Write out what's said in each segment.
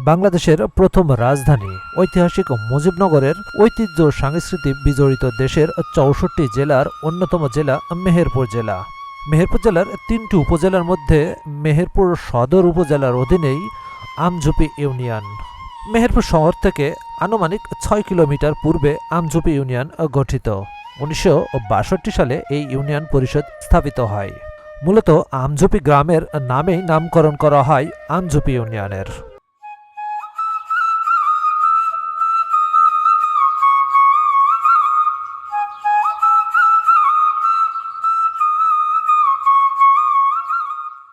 বাংলাদেশের প্রথম রাজধানী ঐতিহাসিক মুজিবনগরের ঐতিহ্য সংস্কৃতি বিজড়িত দেশের ৬৪ জেলার অন্যতম জেলা মেহেরপুর জেলা। মেহেরপুর জেলার ৩টি উপজেলার মধ্যে মেহেরপুর সদর উপজেলার অধীনেই আমঝুপি ইউনিয়ন। মেহেরপুর শহর থেকে আনুমানিক ৬ কিলোমিটার পূর্বে আমঝুপি ইউনিয়ন গঠিত। ১৯৬২ সালে এই ইউনিয়ন পরিষদ স্থাপিত হয়। মূলত আমঝুপি গ্রামের নামেই নামকরণ করা হয় আমঝুপি ইউনিয়নের।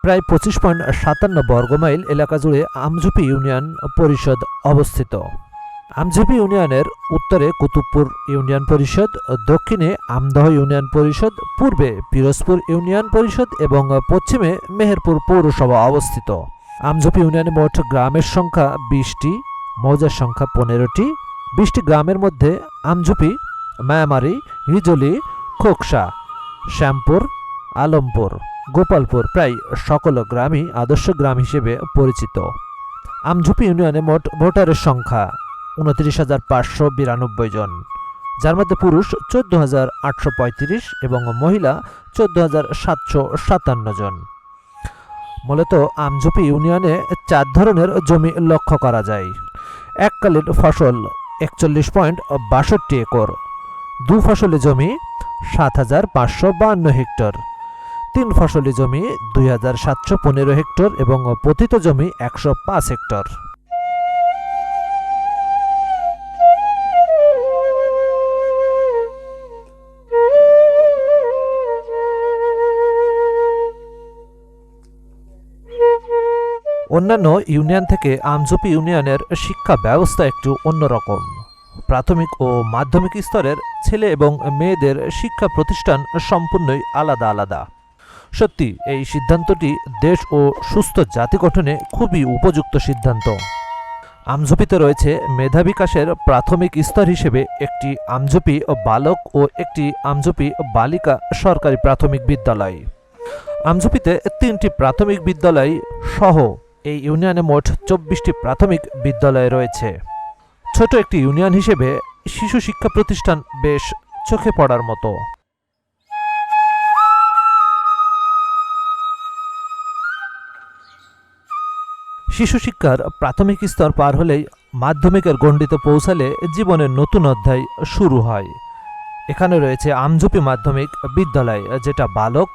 প্রায় ২৫.৫৭ বর্গমাইল এলাকা জুড়ে আমঝুপি ইউনিয়ন পরিষদ অবস্থিত। আমঝুপি ইউনিয়নের উত্তরে কুতুবপুর ইউনিয়ন পরিষদ, দক্ষিণে আমদহ ইউনিয়ন পরিষদ, পূর্বে পিরোজপুর ইউনিয়ন পরিষদ এবং পশ্চিমে মেহেরপুর পৌরসভা অবস্থিত। আমঝুপি ইউনিয়নে মোট গ্রামের সংখ্যা ২০টি, মৌজার সংখ্যা ১৫টি। ২০টি গ্রামের মধ্যে আমঝুপি, মায়ামারি, হিজলি, খোকসা, শ্যামপুর, আলমপুর, গোপালপুর প্রায় সকল গ্রামই আদর্শ গ্রাম হিসেবে পরিচিত। আমঝুপি ইউনিয়নে মোট ভোটারের সংখ্যা ২৯,৫৯২ জন, যার মধ্যে পুরুষ ১৪,৮৩৫ এবং মহিলা ১৪,৭৫৭ জন। মূলত আমঝুপি ইউনিয়নে ৪ ধরনের জমি লক্ষ্য করা যায়। এককালীন ফসল ৪১.৬২ একর, দু ফসলি জমি ৭,৫৫২ হেক্টর, ৩ ফসলি জমি ২,৭১৫ হেক্টর এবং পতিত জমি ১০৫ হেক্টর। অন্যান্য ইউনিয়ন থেকে আমঝুপি ইউনিয়নের শিক্ষা ব্যবস্থা একটু অন্যরকম। প্রাথমিক ও মাধ্যমিক স্তরের ছেলে এবং মেয়েদের শিক্ষা প্রতিষ্ঠান সম্পূর্ণই আলাদা আলাদা। সত্যি এই সিদ্ধান্তটি দেশ ও সুস্থ জাতি গঠনে খুবই উপযুক্ত সিদ্ধান্ত। আমঝুপিতে রয়েছে মেধা বিকাশের প্রাথমিক স্তর হিসেবে একটি আমঝুপি বালক ও একটি আমঝুপি বালিকা সরকারি প্রাথমিক বিদ্যালয়। আমঝুপিতে ৩টি প্রাথমিক বিদ্যালয় সহ এই ইউনিয়নে মোট ২৪টি প্রাথমিক বিদ্যালয় রয়েছে। ছোট একটি ইউনিয়ন হিসেবে শিশু শিক্ষা প্রতিষ্ঠান বেশ চোখে পড়ার মতো। শিশু শিক্ষার প্রাথমিক স্তর পার হলেই মাধ্যমিকের গণ্ডিতে পৌঁছালে জীবনের নতুন অধ্যায় শুরু হয়। এখানে রয়েছে আমঝুপি মাধ্যমিক বিদ্যালয়, যেটা বালক,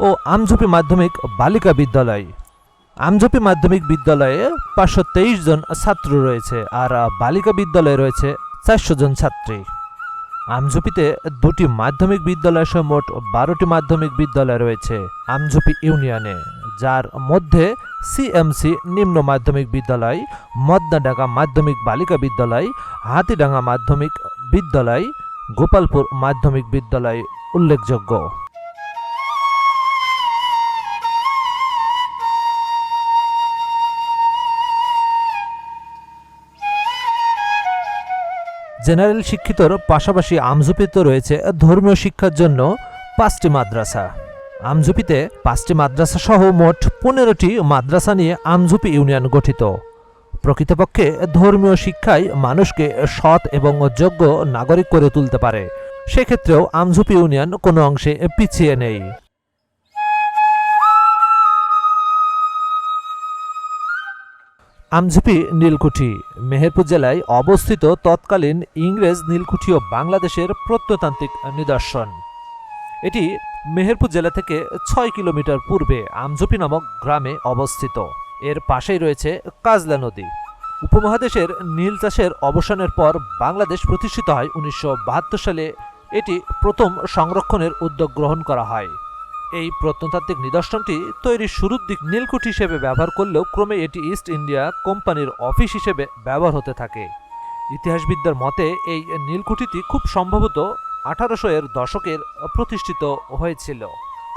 ও আমঝুপি মাধ্যমিক বালিকা বিদ্যালয়। আমঝুপি মাধ্যমিক বিদ্যালয়ে ৫২৩ জন ছাত্র রয়েছে, আর বালিকা বিদ্যালয়ে রয়েছে ৪০০ জন ছাত্রী। আমঝুপিতে ২টি মাধ্যমিক বিদ্যালয় সহ মোট ১২টি মাধ্যমিক বিদ্যালয় রয়েছে আমঝুপি ইউনিয়নে, যার মধ্যে সিএমসি নিম্ন মাধ্যমিক বিদ্যালয়, মদনাডাঙ্গা মাধ্যমিক বালিকা বিদ্যালয়, হাতিডাঙ্গা মাধ্যমিক বিদ্যালয়, গোপালপুর মাধ্যমিক বিদ্যালয় উল্লেখযোগ্য। জেনারেল শিক্ষিতর পাশাপাশি আমঝুপিতে রয়েছে ধর্মীয় শিক্ষার জন্য ৫টি মাদ্রাসা। আমঝুপিতে ৫টি মাদ্রাসা সহ মোট ১৫টি মাদ্রাসা নিয়ে আমঝুপি ইউনিয়ন গঠিত। প্রকৃতপক্ষে ধর্মীয় শিক্ষাই মানুষকে সৎ এবং যোগ্য নাগরিক করে তুলতে পারে। সেক্ষেত্রেও আমঝুপি ইউনিয়ন কোনো অংশে পিছিয়ে নেই। আমঝুপি নীলকুঠি মেহেরপুর জেলায় অবস্থিত তৎকালীন ইংরেজ নীলকুঠি ও বাংলাদেশের প্রত্নতান্ত্রিক নিদর্শন। এটি মেহেরপুর জেলা থেকে ৬ কিলোমিটার পূর্বে আমঝুপি নামক গ্রামে অবস্থিত। এর পাশেই রয়েছে কাজলা নদী। উপমহাদেশের নীল চাষের অবসানের পর বাংলাদেশ প্রতিষ্ঠিত হয় ১৯৭২ সালে। এটি প্রথম সংরক্ষণের উদ্যোগ গ্রহণ করা হয়। এই প্রত্নতাত্ত্বিক নিদর্শনটি তৈরির শুরুর দিক নীলকুঠি হিসেবে ব্যবহার করলেও ক্রমে এটি ইস্ট ইন্ডিয়া কোম্পানির অফিস হিসেবে ব্যবহার হতে থাকে। ইতিহাসবিদদের মতে এই নীলকুঠিটি খুব সম্ভবত ১৮০০-এর দশকের প্রতিষ্ঠিত হয়েছিল।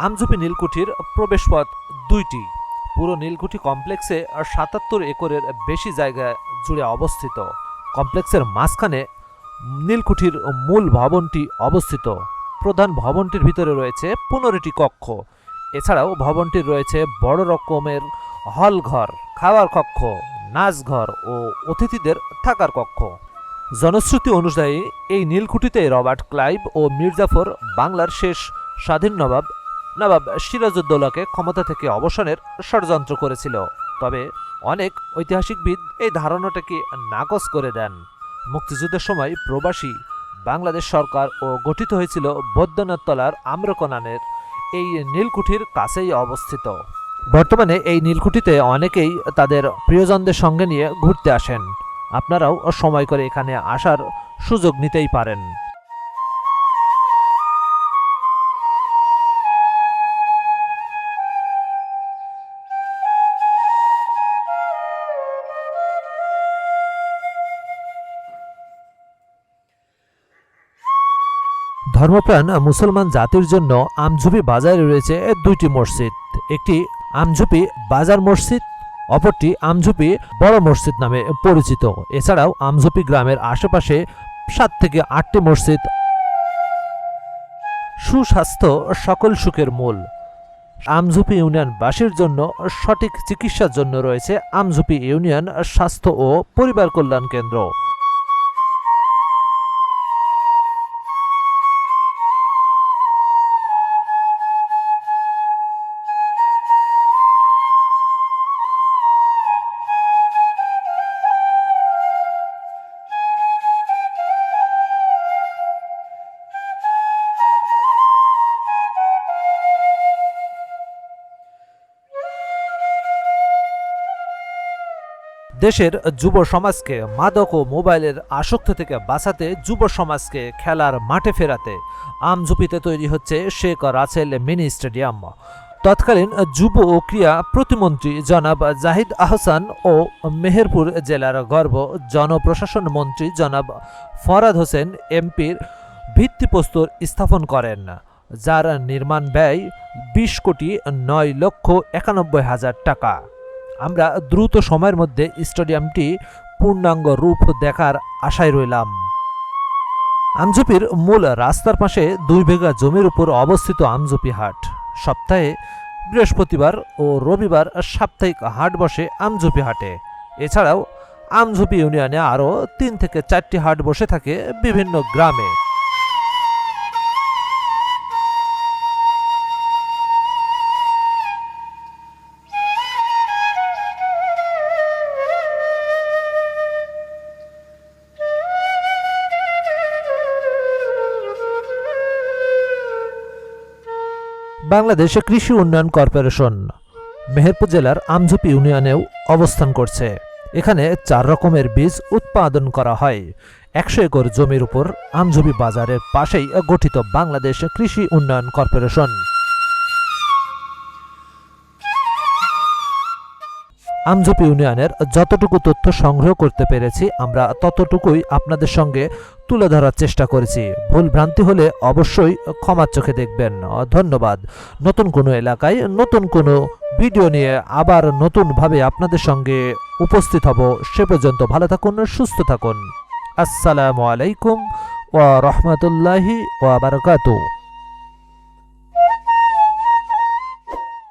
আমঝুপি নীলকুঠির প্রবেশপথ ২টি। পুরো নীলকুঠি কমপ্লেক্সে ৭৭ একরের বেশি জায়গা জুড়ে অবস্থিত। কমপ্লেক্সের মাঝখানে নীলকুঠির মূল ভবনটি অবস্থিত। প্রধান ভবনটির ভিতরে রয়েছে ১৫টি কক্ষ। এছাড়াও ভবনটির রয়েছে বড় রকমের হল ঘর, খাওয়ার কক্ষ, নাচঘর ও অতিথিদের থাকার কক্ষ। জনশ্রুতি অনুযায়ী এই নীলকুঠিতে রবার্ট ক্লাইভ ও মীর জাফর বাংলার শেষ স্বাধীন নবাব সিরাজউদ্দৌলাকে ক্ষমতা থেকে অবসানের ষড়যন্ত্র করেছিল। তবে অনেক ঐতিহাসিকবিদ এই ধারণাটাকে নাকচ করে দেন। মুক্তিযুদ্ধের সময় প্রবাসী বাংলাদেশ সরকার ও গঠিত হয়েছিল বৈদ্যনাথতলার আম্রকোনানের এই নীলকুঠির কাছেই অবস্থিত। বর্তমানে এই নীলকুঠিতে অনেকেই তাদের প্রিয়জনদের সঙ্গে নিয়ে ঘুরতে আসেন। আপনারাও সময় করে এখানে আসার সুযোগ নিতেই পারেন। ধর্মপ্রাণ মুসলমান জাতির জন্য আমঝুপি বাজারে রয়েছে দুইটি মসজিদ। একটি আমঝুপি বাজার মসজিদ, অপরটি আমঝুপি বড় মসজিদ নামে পরিচিত। এছাড়াও আমঝুপি গ্রামের আশেপাশে 7 থেকে 8টি মসজিদ। সুস্বাস্থ্য সকল সুখের মূল। আমঝুপি ইউনিয়নবাসীর জন্য সঠিক চিকিৎসার জন্য রয়েছে আমঝুপি ইউনিয়ন স্বাস্থ্য ও পরিবার কল্যাণ কেন্দ্র। দেশের যুব সমাজকে মাদক ও মোবাইলের আসক্তি থেকে বাঁচাতে, যুব সমাজকে খেলার মাঠে ফেরাতে আমঝুপিতে তৈরি হচ্ছে শেখ রাসেল মিনি স্টেডিয়াম। তৎকালীন যুব ও ক্রীড়া প্রতিমন্ত্রী জনাব জাহিদ আহসান ও মেহেরপুর জেলার গর্ব জনপ্রশাসন মন্ত্রী জনাব ফরহাদ হোসেন এমপির ভিত্তিপ্রস্তর স্থাপন করেন, যার নির্মাণ ব্যয় 20,9,91,000 টাকা। আমরা দ্রুত সময়ের মধ্যে স্টেডিয়ামটি পূর্ণাঙ্গ রূপ দেখার আশায় রইলাম। আমঝুপির মূল রাস্তার পাশে 2 বিঘা জমির উপর অবস্থিত আমঝুপি হাট। সপ্তাহে বৃহস্পতিবার ও রবিবার সাপ্তাহিক হাট বসে আমঝুপি হাটে। এছাড়াও আমঝুপি ইউনিয়নে আরও 3 থেকে 4টি হাট বসে থাকে বিভিন্ন গ্রামে। বাংলাদেশ কৃষি উন্নয়ন কর্পোরেশন মেহেরপুর জেলার আমঝুপি ইউনিয়নেও অবস্থান করছে। এখানে 4 রকমের বীজ উৎপাদন করা হয়। 100 একর জমির উপর আমঝুপি বাজারের পাশেই গঠিত বাংলাদেশ কৃষি উন্নয়ন কর্পোরেশন। আমঝুপি ইউনিয়নের যতটুকু তথ্য সংগ্রহ করতে পেরেছি আমরা ততটুকুই আপনাদের সঙ্গে তুলে ধরার চেষ্টা করেছি। ভুল ভ্রান্তি হলে অবশ্যই ক্ষমার চোখে দেখবেন। ধন্যবাদ। নতুন কোনো এলাকায় নতুন কোনো ভিডিও নিয়ে আবার নতুনভাবে আপনাদের সঙ্গে উপস্থিত হব। সে পর্যন্ত ভালো থাকুন, সুস্থ থাকুন। আসসালামু আলাইকুম ওয়া রাহমাতুল্লাহি ওয়া বারাকাতুহু।